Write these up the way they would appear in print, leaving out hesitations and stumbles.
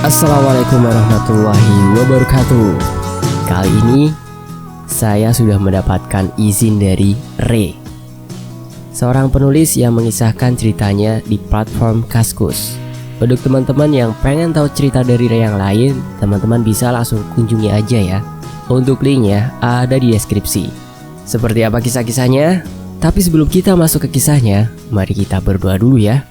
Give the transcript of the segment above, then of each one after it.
Assalamualaikum warahmatullahi wabarakatuh. Kali ini saya sudah mendapatkan izin dari Re, seorang penulis yang mengisahkan ceritanya di platform Kaskus. Untuk teman-teman yang pengen tahu cerita dari Re yang lain, teman-teman bisa langsung kunjungi aja ya. Untuk linknya ada di deskripsi. Seperti apa kisah-kisahnya? Tapi sebelum kita masuk ke kisahnya, mari kita berdoa dulu ya.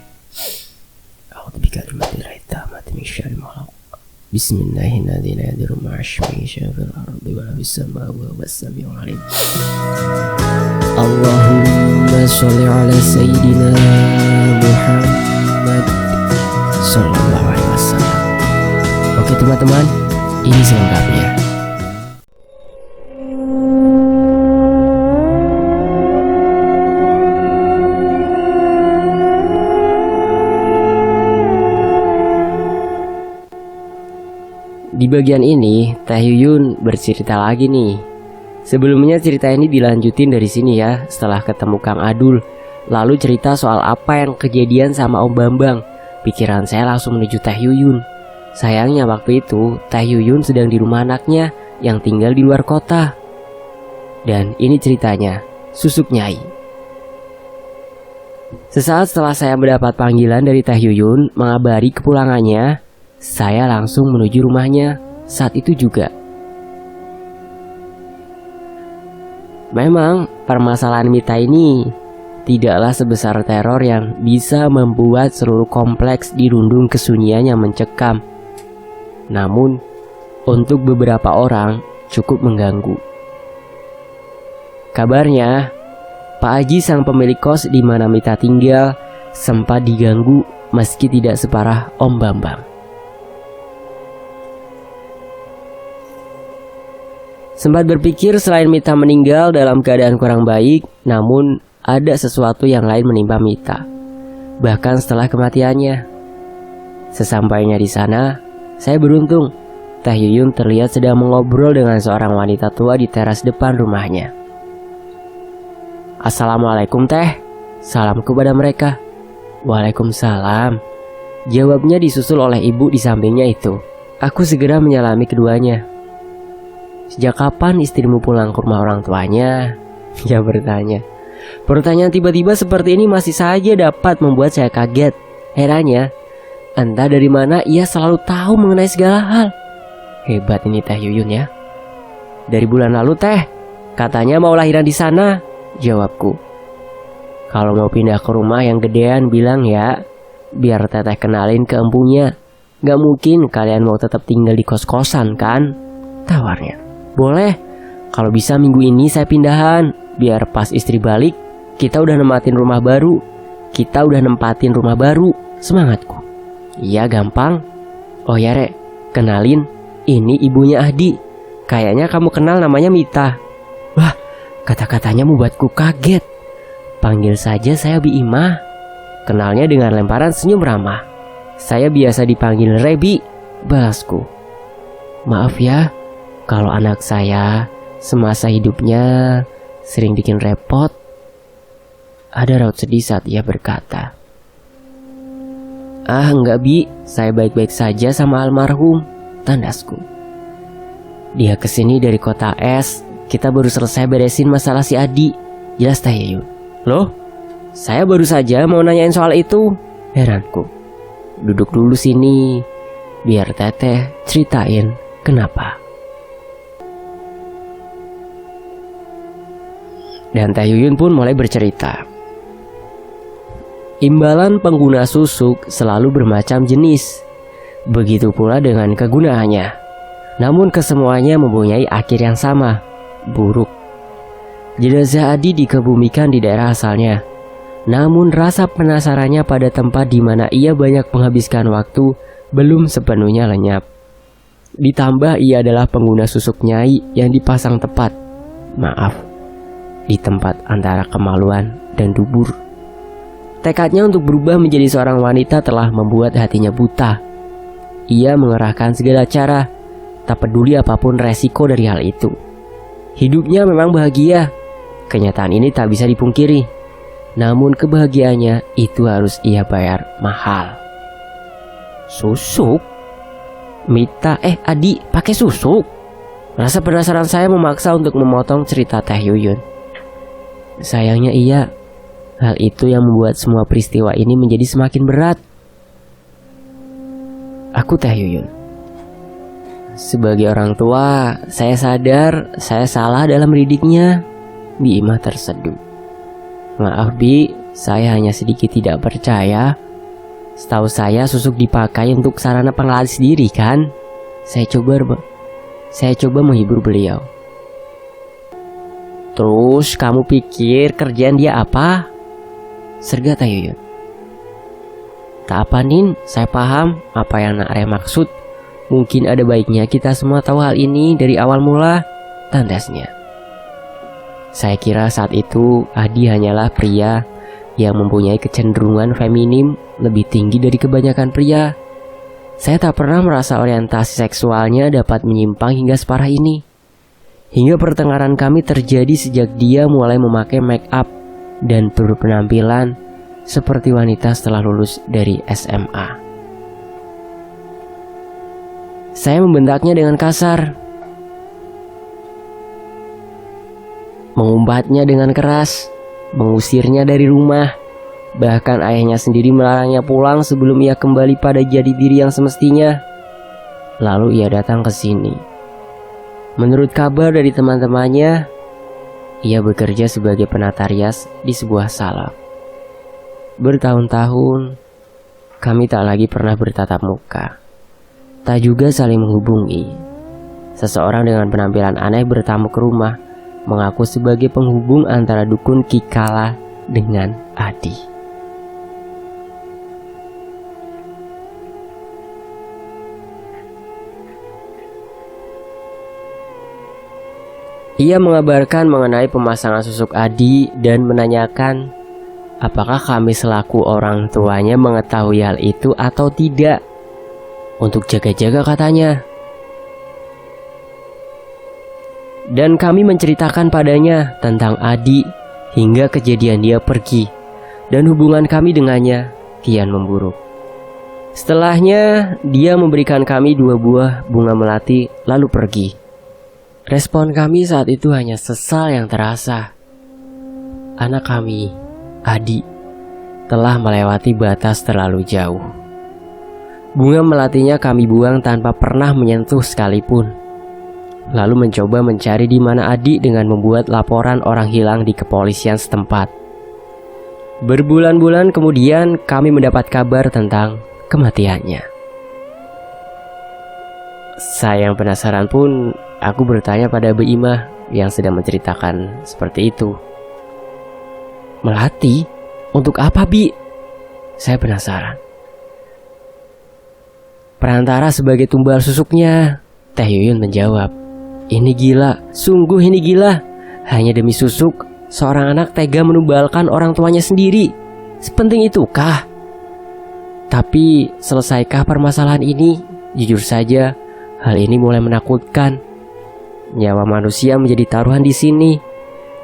Bismillahirrahmanirrahim. Allahumma sholli ala sayyidina Muhammad sallallahu alaihi wasallam. Oke teman-teman, ini selengkapnya. Di bagian ini, Taehyun bercerita lagi nih. Sebelumnya cerita ini dilanjutin dari sini ya, setelah ketemu Kang Adul. Lalu cerita soal apa yang kejadian sama Om Bambang. Pikiran saya langsung menuju Taehyun. Sayangnya waktu itu, Taehyun sedang di rumah anaknya yang tinggal di luar kota. Dan ini ceritanya, Susuk Nyai. Sesaat setelah saya mendapat panggilan dari Taehyun mengabari kepulangannya, saya langsung menuju rumahnya saat itu juga. Memang permasalahan Mita ini tidaklah sebesar teror yang bisa membuat seluruh kompleks dirundung kesunyian yang mencekam. Namun untuk beberapa orang cukup mengganggu. Kabarnya Pak Haji sang pemilik kos di mana Mita tinggal sempat diganggu meski tidak separah Om Bambang. Sempat berpikir selain Mita meninggal dalam keadaan kurang baik, namun ada sesuatu yang lain menimpa Mita. Bahkan setelah kematiannya. Sesampainya di sana, saya beruntung Taehyun terlihat sedang mengobrol dengan seorang wanita tua di teras depan rumahnya. Assalamualaikum Teh, salam kepada mereka. Waalaikumsalam, jawabnya disusul oleh ibu di sampingnya itu. Aku segera menyalami keduanya. Sejak kapan istrimu pulang ke rumah orang tuanya? Ia bertanya. Pertanyaan tiba-tiba seperti ini masih saja dapat membuat saya kaget. Herannya, entah dari mana ia selalu tahu mengenai segala hal. Hebat ini Taehyun ya. Dari bulan lalu Teh, katanya mau lahiran di sana, jawabku. Kalau mau pindah ke rumah yang gedean bilang ya, biar Teteh kenalin ke empunya. Gak mungkin kalian mau tetap tinggal di kos-kosan kan? Tawarnya. Boleh, kalau bisa minggu ini saya pindahan. Biar pas istri balik, kita udah nempatin rumah baru. Semangatku. Iya gampang. Oh ya Rek, kenalin, ini ibunya Ahdi. Kayaknya kamu kenal namanya Mita. Wah, kata-katanya membuatku kaget. Panggil saja saya Bi Imah. Kenalnya dengan lemparan senyum ramah. Saya biasa dipanggil Rebi, balasku. Maaf ya, kalau anak saya semasa hidupnya sering bikin repot. Ada raut sedih saat ia berkata. Ah enggak Bi, saya baik-baik saja sama almarhum, tandasku. Dia kesini dari kota es, kita baru selesai beresin masalah si Adi, jelas Taehyun. Loh, saya baru saja mau nanyain soal itu, heranku. Duduk dulu sini, biar Teteh ceritain kenapa. Dan Taehyun pun mulai bercerita. Imbalan pengguna susuk selalu bermacam jenis. Begitu pula dengan kegunaannya. Namun kesemuanya mempunyai akhir yang sama, buruk. Jenazah Adi dikebumikan di daerah asalnya. Namun rasa penasarannya pada tempat di mana ia banyak menghabiskan waktu belum sepenuhnya lenyap. Ditambah ia adalah pengguna susuk Nyai yang dipasang tepat. Di tempat antara kemaluan dan dubur. Tekadnya untuk berubah menjadi seorang wanita telah membuat hatinya buta. Ia mengerahkan segala cara, tak peduli apapun resiko dari hal itu. Hidupnya memang bahagia. Kenyataan ini tak bisa dipungkiri. Namun kebahagiaannya itu harus ia bayar mahal. Susuk? Mita, Adi, pakai susuk. Rasa penasaran saya memaksa untuk memotong cerita Teh Yuyun. Sayangnya iya. Hal itu yang membuat semua peristiwa ini menjadi semakin berat. Aku Teh Yuyun. Sebagai orang tua, saya sadar saya salah dalam mendidiknya. Bi Imah terseduh. Maaf Bi, saya hanya sedikit tidak percaya. Setahu saya susuk dipakai untuk sarana pengelolaan diri kan? Saya coba menghibur beliau. Terus kamu pikir kerjaan dia apa? Serga Teh Yuyun. Tak apa Nin, saya paham apa yang Nak Reh maksud. Mungkin ada baiknya kita semua tahu hal ini dari awal mula, tandasnya. Saya kira saat itu Adi hanyalah pria yang mempunyai kecenderungan feminim lebih tinggi dari kebanyakan pria. Saya tak pernah merasa orientasi seksualnya dapat menyimpang hingga separah ini. Hingga pertengkaran kami terjadi sejak dia mulai memakai make up dan berpenampilan seperti wanita setelah lulus dari SMA. Saya membentaknya dengan kasar, mengumbatnya dengan keras, mengusirnya dari rumah. Bahkan ayahnya sendiri melarangnya pulang sebelum ia kembali pada jati diri yang semestinya. Lalu ia datang ke sini. Menurut kabar dari teman-temannya, ia bekerja sebagai penata rias di sebuah salon. Bertahun-tahun, kami tak lagi pernah bertatap muka. Tak juga saling menghubungi. Seseorang dengan penampilan aneh bertamu ke rumah, mengaku sebagai penghubung antara dukun Kikala dengan Adi. Ia mengabarkan mengenai pemasangan susuk Adi dan menanyakan apakah kami selaku orang tuanya mengetahui hal itu atau tidak. Untuk jaga-jaga katanya. Dan kami menceritakan padanya tentang Adi hingga kejadian dia pergi dan hubungan kami dengannya kian memburuk. Setelahnya dia memberikan kami 2 buah bunga melati lalu pergi. Respon kami saat itu hanya sesal yang terasa. Anak kami, Adi, telah melewati batas terlalu jauh. Bunga melatinya kami buang tanpa pernah menyentuh sekalipun. Lalu mencoba mencari di mana Adi dengan membuat laporan orang hilang di kepolisian setempat. Berbulan-bulan kemudian kami mendapat kabar tentang kematiannya. Saya yang penasaran pun, aku bertanya pada Bu Imah yang sedang menceritakan seperti itu. Melati? Untuk apa Bi? Saya penasaran. Perantara sebagai tumbal susuknya, Teh Yuyun menjawab. Ini gila, sungguh ini gila. Hanya demi susuk, seorang anak tega menumbalkan orang tuanya sendiri. Sepenting itukah? Tapi selesaikah permasalahan ini? Jujur saja, hal ini mulai menakutkan. Nyawa manusia menjadi taruhan di sini.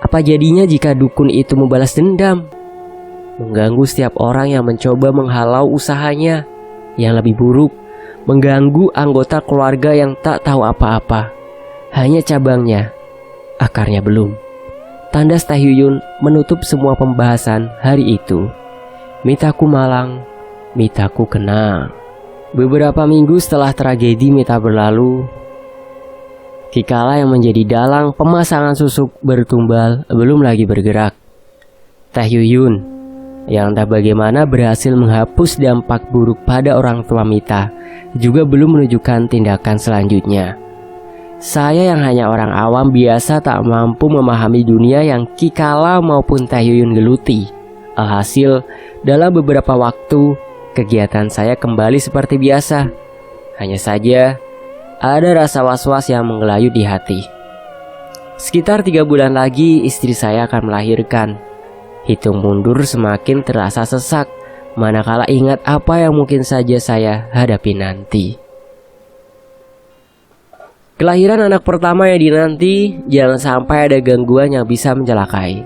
Apa jadinya jika dukun itu membalas dendam? Mengganggu setiap orang yang mencoba menghalau usahanya. Yang lebih buruk, mengganggu anggota keluarga yang tak tahu apa-apa. Hanya cabangnya, akarnya belum. Tandas Teh Yuyun menutup semua pembahasan hari itu. Mitaku malang, Mitaku kenal. Beberapa minggu setelah tragedi Mita berlalu, Kikala yang menjadi dalang pemasangan susuk bertumbal belum lagi bergerak. Teh Yuyun yang entah bagaimana berhasil menghapus dampak buruk pada orang tua Mita juga belum menunjukkan tindakan selanjutnya. Saya yang hanya orang awam biasa tak mampu memahami dunia yang Kikala maupun Teh Yuyun geluti. Alhasil, dalam beberapa waktu, kegiatan saya kembali seperti biasa. Hanya saja, ada rasa was-was yang menggelayut di hati. Sekitar 3 bulan lagi istri saya akan melahirkan. Hitung mundur semakin terasa sesak, manakala ingat apa yang mungkin saja saya hadapi nanti. Kelahiran anak pertama yang dinanti, jangan sampai ada gangguan yang bisa mencelakai.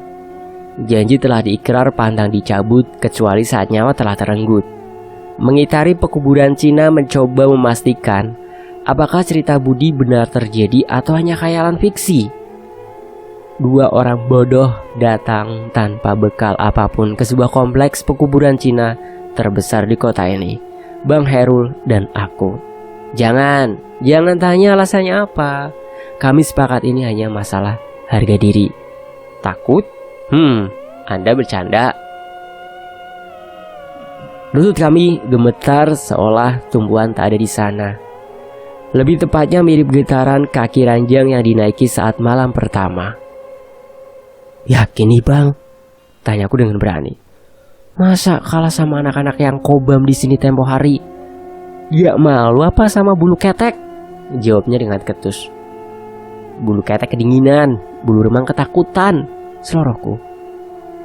Janji telah diikrar pantang dicabut kecuali saat nyawa telah terenggut. Mengitari pekuburan Cina mencoba memastikan Apakah cerita Budi benar terjadi atau hanya khayalan fiksi? Dua orang bodoh datang tanpa bekal apapun ke sebuah kompleks pekuburan Cina terbesar di kota ini, Bang Herul dan aku. Jangan tanya alasannya apa. Kami sepakat ini hanya masalah harga diri. Takut? Anda bercanda. Lutut kami gemetar seolah tumbuhan tak ada di sana. Lebih tepatnya mirip getaran kaki ranjang yang dinaiki saat malam pertama. Yakin nih bang? Tanyaku dengan berani. Masa kalah sama anak-anak yang kobam di sini tempo hari? Gak malu apa sama bulu ketek? Jawabnya dengan ketus. Bulu ketek kedinginan, bulu remang ketakutan, selorohku.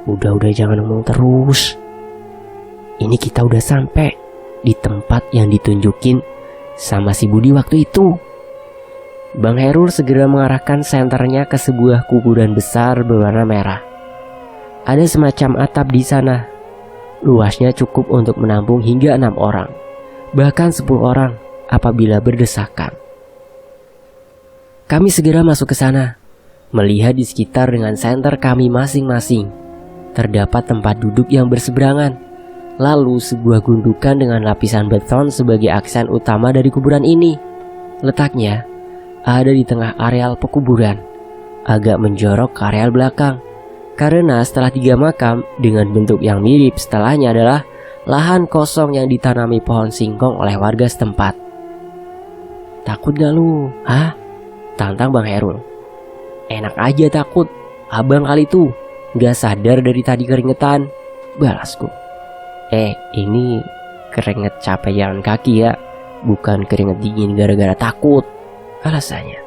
Udah jangan ngomong terus. Ini kita udah sampai di tempat yang ditunjukin sama si Budi waktu itu. Bang Herul segera mengarahkan senternya ke sebuah kuburan besar berwarna merah. Ada semacam atap di sana. Luasnya cukup untuk menampung hingga 6 orang, bahkan 10 orang apabila berdesakan. Kami segera masuk ke sana, melihat di sekitar dengan senter kami masing-masing. Terdapat tempat duduk yang berseberangan. Lalu sebuah gundukan dengan lapisan beton sebagai aksen utama dari kuburan ini. Letaknya ada di tengah areal pekuburan, agak menjorok ke areal belakang. Karena setelah 3 makam dengan bentuk yang mirip setelahnya adalah lahan kosong yang ditanami pohon singkong oleh warga setempat. Takut gak lu? Hah? Tantang Bang Herul. Enak aja takut. Abang kali tuh gak sadar dari tadi keringetan, balasku. Ini keringet capek jalan kaki ya, bukan keringet dingin gara-gara takut, alasannya.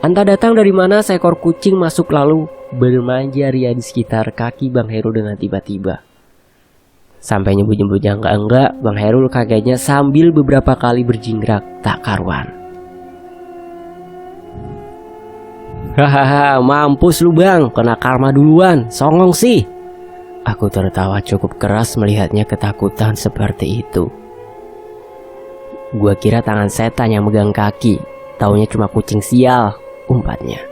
Entah datang dari mana seekor kucing masuk lalu bermanja ria di sekitar kaki Bang Herul dengan tiba-tiba. Sampai nyebut-nyebutnya enggak, Bang Herul kagetnya sambil beberapa kali berjingkrak tak karuan. Hahaha, mampus lu bang, kena karma duluan, songong sih. Aku tertawa cukup keras melihatnya ketakutan seperti itu. Gua kira tangan setan yang megang kaki, taunya cuma kucing sial, umpatnya.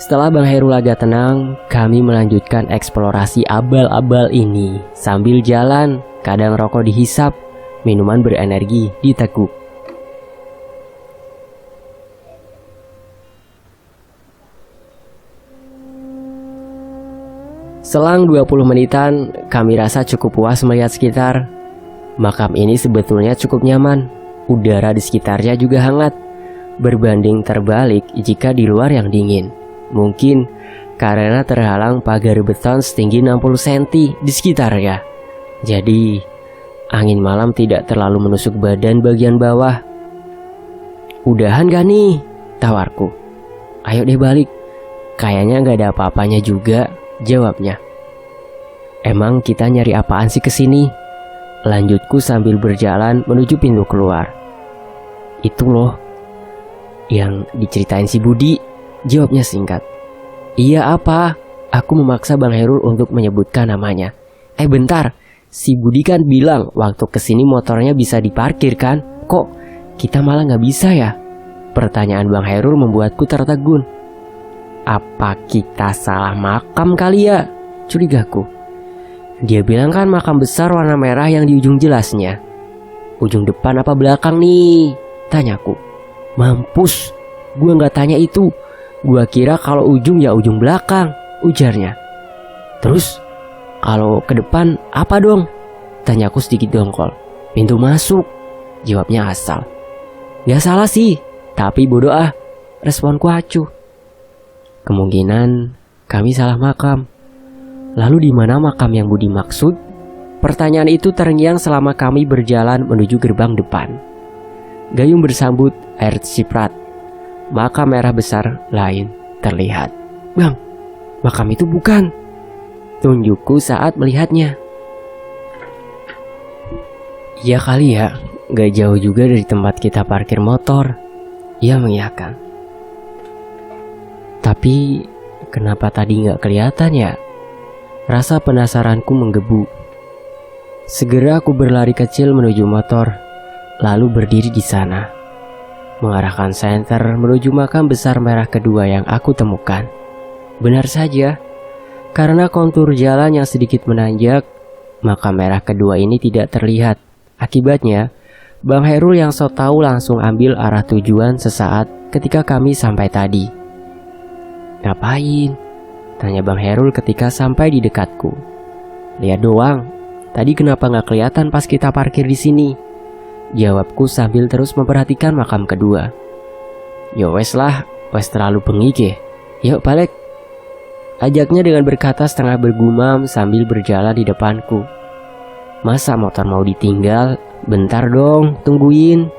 Setelah Bang Herul agak tenang, kami melanjutkan eksplorasi abal-abal ini. Sambil jalan, kadang rokok dihisap, minuman berenergi diteguk. Selang 20 menitan, kami rasa cukup puas melihat sekitar. Makam ini sebetulnya cukup nyaman. Udara di sekitarnya juga hangat, berbanding terbalik jika di luar yang dingin. Mungkin karena terhalang pagar beton setinggi 60 cm di sekitarnya. Jadi, angin malam tidak terlalu menusuk badan bagian bawah. Udahan gak nih? Tawarku. Ayo deh balik. Kayaknya gak ada apa-apanya juga, jawabnya. Emang kita nyari apaan sih kesini? Lanjutku sambil berjalan menuju pintu keluar. Itu loh yang diceritain si Budi, jawabnya singkat. Iya apa? Aku memaksa Bang Herul untuk menyebutkan namanya. Bentar, si Budi kan bilang waktu kesini motornya bisa diparkir kan? Kok kita malah gak bisa ya? Pertanyaan Bang Herul membuatku tertegun. Apa kita salah makam kali ya? Curigaku. Dia bilang kan makam besar warna merah yang di ujung jelasnya. Ujung depan apa belakang nih? Tanyaku. Mampus, gua gak tanya itu. Gua kira kalau ujung ya ujung belakang, ujarnya. Terus kalau ke depan apa dong? Tanyaku sedikit dongkol. Pintu masuk, jawabnya asal. Gak salah sih, tapi bodoh ah, responku acuh. Kemungkinan kami salah makam. Lalu di mana makam yang Budi maksud? Pertanyaan itu terngiang selama kami berjalan menuju gerbang depan. Gayung bersambut air ciprat. Makam merah besar lain terlihat. Bang, makam itu bukan. Tunjukku saat melihatnya. Iya kali ya, gak jauh juga dari tempat kita parkir motor. Ia mengiyakan. Tapi kenapa tadi gak kelihatan ya? Rasa penasaranku menggebu. Segera aku berlari kecil menuju motor. lalu berdiri di sana, mengarahkan senter menuju makam besar merah kedua yang aku temukan. Benar saja, karena kontur jalan yang sedikit menanjak, makam merah kedua ini tidak terlihat. Akibatnya, Bang Herul yang so tahu langsung ambil arah tujuan sesaat ketika kami sampai tadi. "Ngapain?" tanya Bang Herul ketika sampai di dekatku. "Lihat doang, tadi kenapa nggak kelihatan pas kita parkir di sini?" jawabku sambil terus memperhatikan makam kedua. "Ya wes lah, wes terlalu bengik ya. Yuk balik," ajaknya dengan berkata setengah bergumam sambil berjalan di depanku. "Masa motor mau ditinggal? Bentar dong, tungguin,"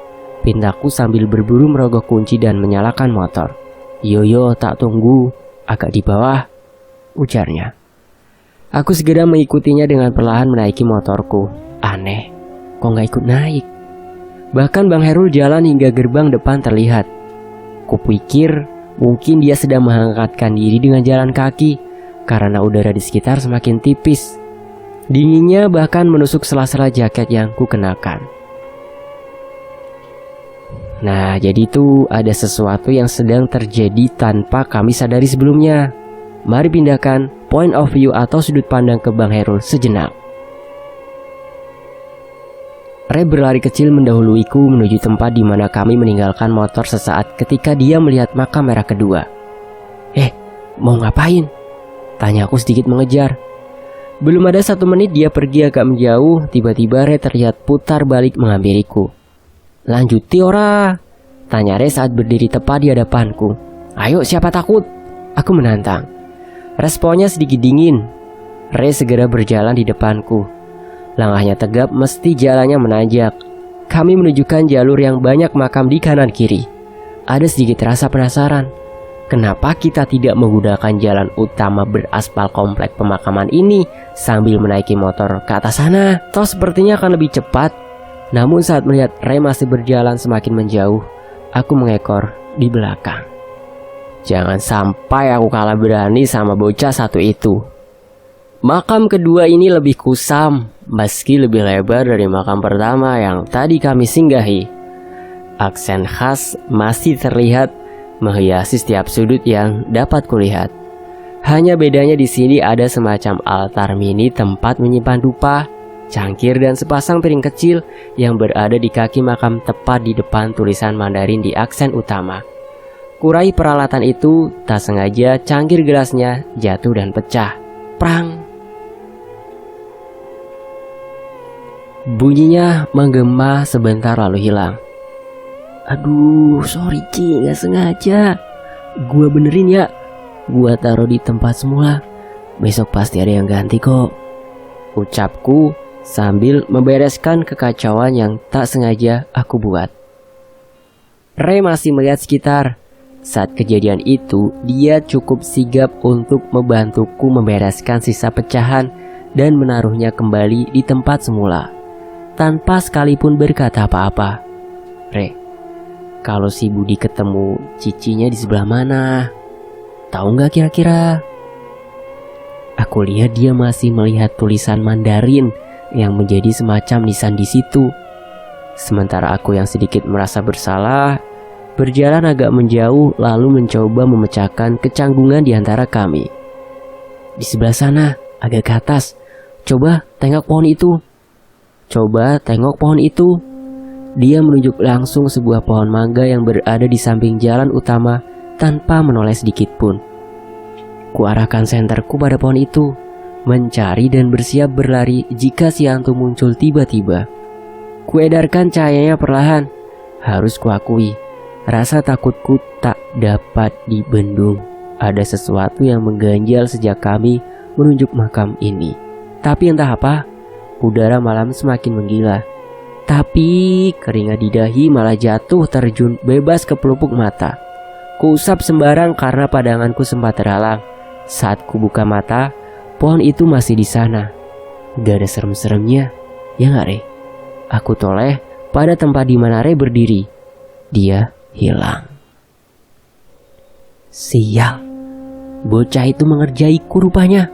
pintaku sambil berburu merogoh kunci dan menyalakan motor. Yo, tak tunggu, agak di bawah," ujarnya. Aku segera mengikutinya dengan perlahan menaiki motorku. Aneh, kok nggak ikut naik? Bahkan Bang Herul jalan hingga gerbang depan terlihat. Kupikir mungkin dia sedang mengangkatkan diri dengan jalan kaki, karena udara di sekitar semakin tipis. Dinginnya bahkan menusuk sela-sela jaket yang kukenakan. Nah, jadi itu ada sesuatu yang sedang terjadi tanpa kami sadari sebelumnya. Mari pindahkan point of view atau sudut pandang ke Bang Herul sejenak. Ray berlari kecil mendahuluiku menuju tempat di mana kami meninggalkan motor sesaat ketika dia melihat makam merah kedua. Mau ngapain?" tanyaku sedikit mengejar. Belum ada 1 menit dia pergi agak menjauh, tiba-tiba Ray terlihat putar balik menghampiriku. "Lanjuti ora?" tanya Ray saat berdiri tepat di hadapanku. "Ayo, siapa takut?" aku menantang. Responnya sedikit dingin. Ray segera berjalan di depanku. Langkahnya tegap mesti jalannya menanjak. Kami menunjukkan jalur yang banyak makam di kanan kiri. Ada sedikit rasa penasaran. Kenapa kita tidak menggunakan jalan utama beraspal komplek pemakaman ini sambil menaiki motor ke atas sana? Toh sepertinya akan lebih cepat. Namun saat melihat Ray masih berjalan semakin menjauh, aku mengekor di belakang. Jangan sampai aku kalah berani sama bocah satu itu. Makam kedua ini lebih kusam, meski lebih lebar dari makam pertama yang tadi kami singgahi. Aksen khas masih terlihat menghiasi setiap sudut yang dapat kulihat. Hanya bedanya di sini ada semacam altar mini tempat menyimpan dupa, cangkir dan sepasang piring kecil yang berada di kaki makam tepat di depan tulisan Mandarin di aksen utama. Kurai peralatan itu, tak sengaja cangkir gelasnya jatuh dan pecah. Prang! Bunyinya menggema sebentar lalu hilang. "Aduh, sorry Ci, gak sengaja. Gua benerin ya. Gua taruh di tempat semula. Besok pasti ada yang ganti kok," ucapku sambil membereskan kekacauan yang tak sengaja aku buat. Ray masih melihat sekitar. Saat kejadian itu, dia cukup sigap untuk membantuku membereskan sisa pecahan dan menaruhnya kembali di tempat semula, tanpa sekalipun berkata apa-apa. "Ray, kalau si Budi ketemu cicinya di sebelah mana? Tahu nggak kira-kira?" Aku lihat dia masih melihat tulisan Mandarin yang menjadi semacam nisan di situ. Sementara aku yang sedikit merasa bersalah, berjalan agak menjauh lalu mencoba memecahkan kecanggungan di antara kami. "Di sebelah sana, agak ke atas. Coba tengok pohon itu. Coba tengok pohon itu." Dia menunjuk langsung sebuah pohon mangga yang berada di samping jalan utama tanpa menoleh sedikit pun. Kuarahkan senterku pada pohon itu, mencari dan bersiap berlari jika si hantu muncul tiba-tiba. Kuedarkan cahayanya perlahan. Harus kuakui, rasa takutku tak dapat dibendung. Ada sesuatu yang mengganjal sejak kami menunjuk makam ini. Tapi entah apa, udara malam semakin menggila. Tapi keringat di dahi malah jatuh terjun bebas ke pelupuk mata. Kuusap sembarang karena pandanganku sempat terhalang. Saat kubuka mata, pohon itu masih di sana. Gak ada serem-seremnya, ya gak Re? Aku toleh pada tempat di mana Re berdiri. Dia hilang. Sial, bocah itu mengerjaiku rupanya.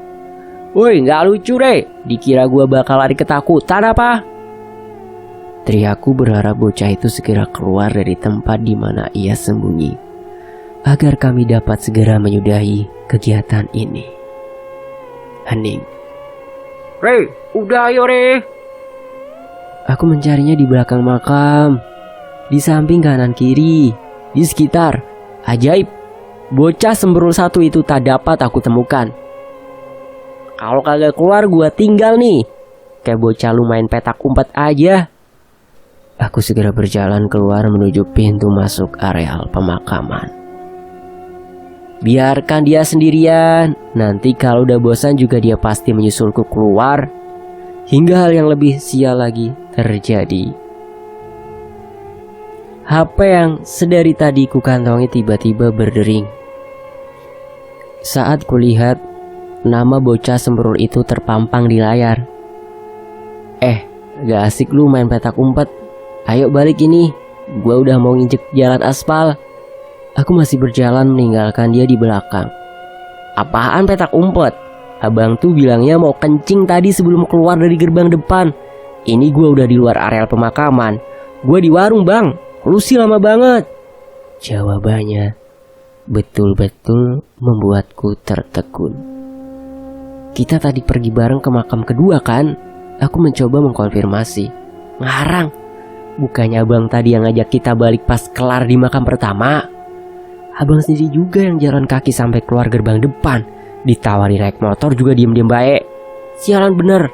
"Woi, gak lucu Re, dikira gua bakal lari ketakutan apa?" Teriakku berharap bocah itu segera keluar dari tempat di mana ia sembunyi, agar kami dapat segera menyudahi kegiatan ini. Hening. Re, udah ayo Re. Aku mencarinya di belakang makam, di samping kanan kiri, di sekitar. Ajaib, bocah sembrul satu itu tak dapat aku temukan. Kalau kagak keluar gua tinggal nih. Kayak bocah lu main petak umpet aja. Aku segera berjalan keluar menuju pintu masuk areal pemakaman. Biarkan dia sendirian. Nanti kalau udah bosan juga dia pasti menyusulku keluar. Hingga hal yang lebih sial lagi terjadi. HP yang sedari tadi ku kantongi tiba-tiba berdering. Saat kulihat, nama bocah sembrul itu terpampang di layar. Gak asik lu main petak umpet. Ayo balik ini, gua udah mau nginjek jalan aspal. Aku masih berjalan meninggalkan dia di belakang. Apaan petak umpet? Abang tuh bilangnya mau kencing tadi sebelum keluar dari gerbang depan. Ini gua udah di luar areal pemakaman. Gua di warung bang, lu sih lama banget. Jawabannya betul-betul membuatku tertegun. Kita tadi pergi bareng ke makam kedua kan? Aku mencoba mengkonfirmasi. Ngarang, bukannya abang tadi yang ngajak kita balik pas kelar di makam pertama? Abang sendiri juga yang jalan kaki sampai keluar gerbang depan. Ditawari naik motor juga diem-diem baik. Sialan bener.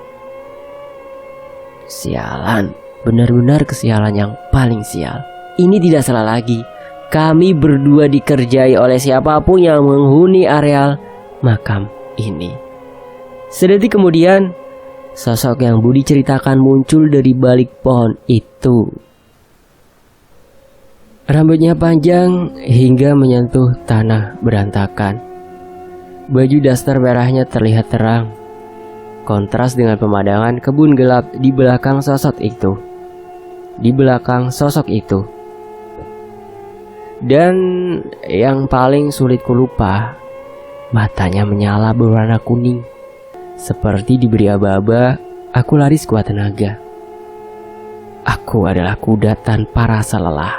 Sialan, benar-benar kesialan yang paling sial. Ini tidak salah lagi. Kami berdua dikerjai oleh siapapun yang menghuni areal makam ini. Sedetik kemudian, sosok yang Budi ceritakan muncul dari balik pohon itu. Rambutnya panjang hingga menyentuh tanah berantakan. Baju daster merahnya terlihat terang, kontras dengan pemandangan kebun gelap di belakang sosok itu. Dan yang paling sulit kulupa, matanya menyala berwarna kuning. Seperti diberi aba-aba, aku lari sekuat tenaga. Aku adalah kuda tanpa rasa lelah.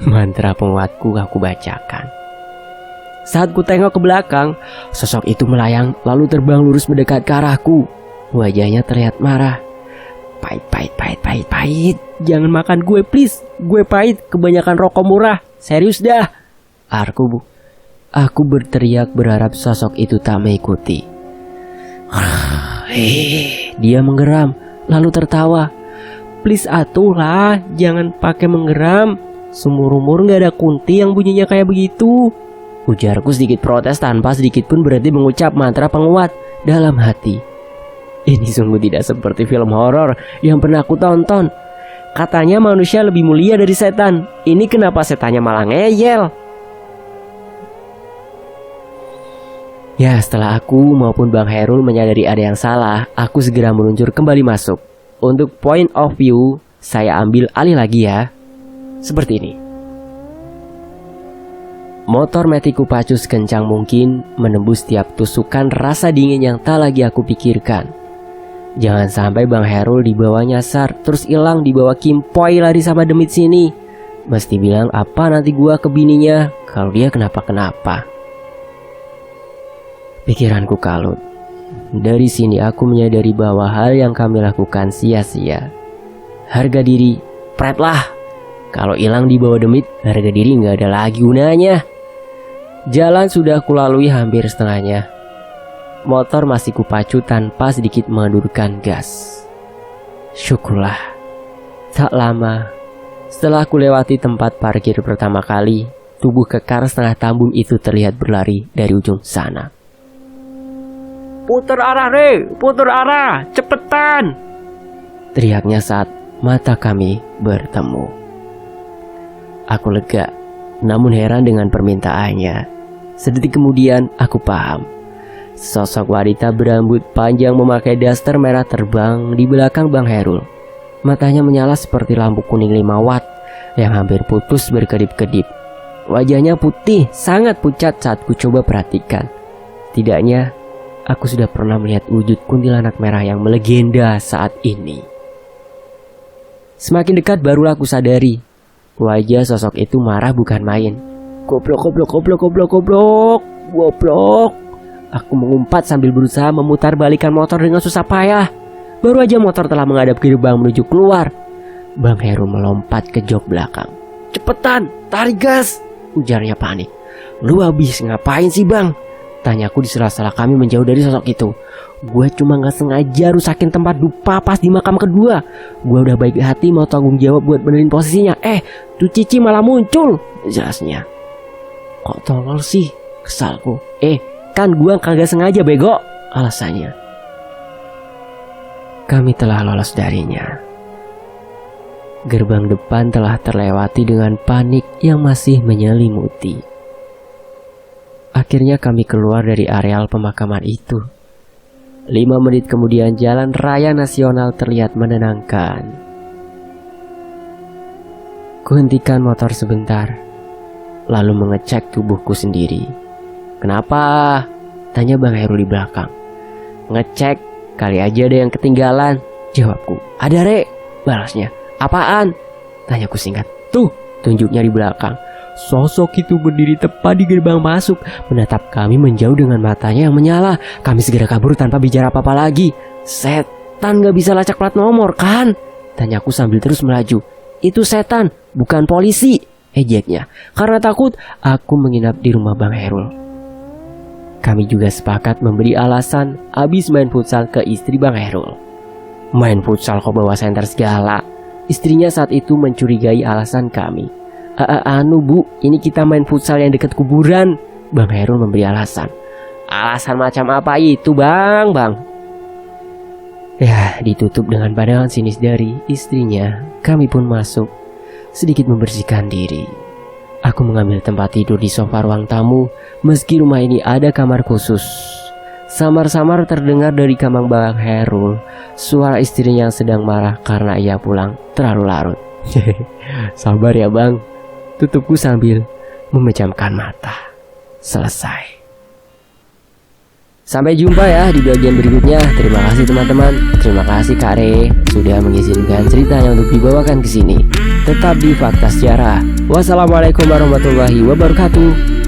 Mantra penguatku aku bacakan. Saat ku tengok ke belakang, sosok itu melayang lalu terbang lurus mendekat ke arahku. Wajahnya terlihat marah. Pahit. Jangan makan gue please. Gue pahit, kebanyakan rokok murah. Serius dah. Aku berteriak berharap sosok itu tak mengikuti. Dia menggeram lalu tertawa. Please atuh lah, jangan pakai menggeram. Seumur-umur gak ada kunti yang bunyinya kayak begitu. Ujarku sedikit protes tanpa sedikit pun berhenti mengucap mantra penguat dalam hati. Ini sungguh tidak seperti film horor yang pernah aku tonton. Katanya manusia lebih mulia dari setan. Ini kenapa setannya malah ngeyel? Ya, setelah aku maupun Bang Herul menyadari ada yang salah, aku segera meluncur kembali masuk. Untuk point of view, saya ambil alih lagi ya. Seperti ini. Motor metiku pacu sekencang mungkin, menembus tiap tusukan rasa dingin yang tak lagi aku pikirkan. Jangan sampai Bang Herul dibawa nyasar, terus hilang dibawa Kimpoi lari sama demit sini. Mesti bilang apa nanti gua ke bininya kalau dia kenapa-kenapa. Pikiranku kalut. Dari sini aku menyadari bahwa hal yang kami lakukan sia-sia. Harga diri, pret lah. Kalau hilang di bawah demit, harga diri nggak ada lagi gunanya. Jalan sudah kulalui hampir setengahnya. Motor masih kupacu tanpa sedikit mengendurkan gas. Syukurlah. Tak lama, setelah aku lewati tempat parkir pertama kali, tubuh kekar setengah tambun itu terlihat berlari dari ujung sana. Putar arah Re, putar arah, cepetan! Teriaknya saat mata kami bertemu. Aku lega, namun heran dengan permintaannya. Sedetik kemudian aku paham. Sosok wanita berambut panjang memakai daster merah terbang di belakang Bang Herul. Matanya menyala seperti lampu kuning 5 watt yang hampir putus berkedip-kedip. Wajahnya putih, sangat pucat saat ku coba perhatikan. Setidaknya Aku sudah pernah melihat wujud kuntilanak merah yang melegenda saat ini. Semakin dekat barulah aku sadari, wajah sosok itu marah bukan main. Goblok, goblok, goblok, goblok, goblok, goblok. Aku mengumpat sambil berusaha memutar balikan motor dengan susah payah. Baru aja motor telah menghadap ke gerbang menuju keluar, Bang Heru melompat ke jok belakang. Cepetan, tarik gas, ujarnya panik. Lu habis ngapain sih bang? Tanyaku di sela-sela kami menjauh dari sosok itu. Gue cuma gak sengaja rusakin tempat dupa pas di makam kedua. Gue udah baik hati mau tanggung jawab buat benerin posisinya. Tuh Cici malah muncul, jelasnya. Kok tolol sih, kesalku. Kan gue kagak sengaja bego, alasannya. Kami telah lolos darinya. Gerbang depan telah terlewati dengan panik yang masih menyelimuti. Akhirnya kami keluar dari areal pemakaman itu. 5 menit kemudian jalan raya nasional terlihat menenangkan. Kuhentikan motor sebentar, lalu mengecek tubuhku sendiri. Kenapa? Tanya Bang Heru di belakang. Ngecek, kali aja ada yang ketinggalan, jawabku. Ada Re, balasnya. Apaan? Tanyaku singkat. Tuh, tunjuknya di belakang. Sosok itu berdiri tepat di gerbang masuk, menatap kami menjauh dengan matanya yang menyala. Kami segera kabur tanpa bicara apa-apa lagi. Setan gak bisa lacak plat nomor kan? Tanyaku sambil terus melaju. Itu setan, bukan polisi, ejeknya. Karena takut, aku menginap di rumah Bang Herul. Kami juga sepakat memberi alasan abis main futsal ke istri Bang Herul. Main futsal kok bawa senter segala? Istrinya saat itu mencurigai alasan kami. Anu bu, ini kita main futsal yang dekat kuburan, Bang Herul memberi alasan. Alasan macam apa itu bang? Ya, ditutup dengan pandangan sinis dari istrinya. Kami pun masuk, sedikit membersihkan diri. Aku mengambil tempat tidur di sofa ruang tamu, meski rumah ini ada kamar khusus. Samar-samar terdengar dari kamar Bang Herul suara istrinya yang sedang marah karena ia pulang terlalu larut. Sabar ya bang, tutupku sambil memejamkan mata. Selesai. Sampai jumpa ya di bagian berikutnya. Terima kasih teman-teman. Terima kasih Kak Re sudah mengizinkan ceritanya untuk dibawakan ke sini. Tetap di Fakta Sejarah. Wassalamualaikum warahmatullahi wabarakatuh.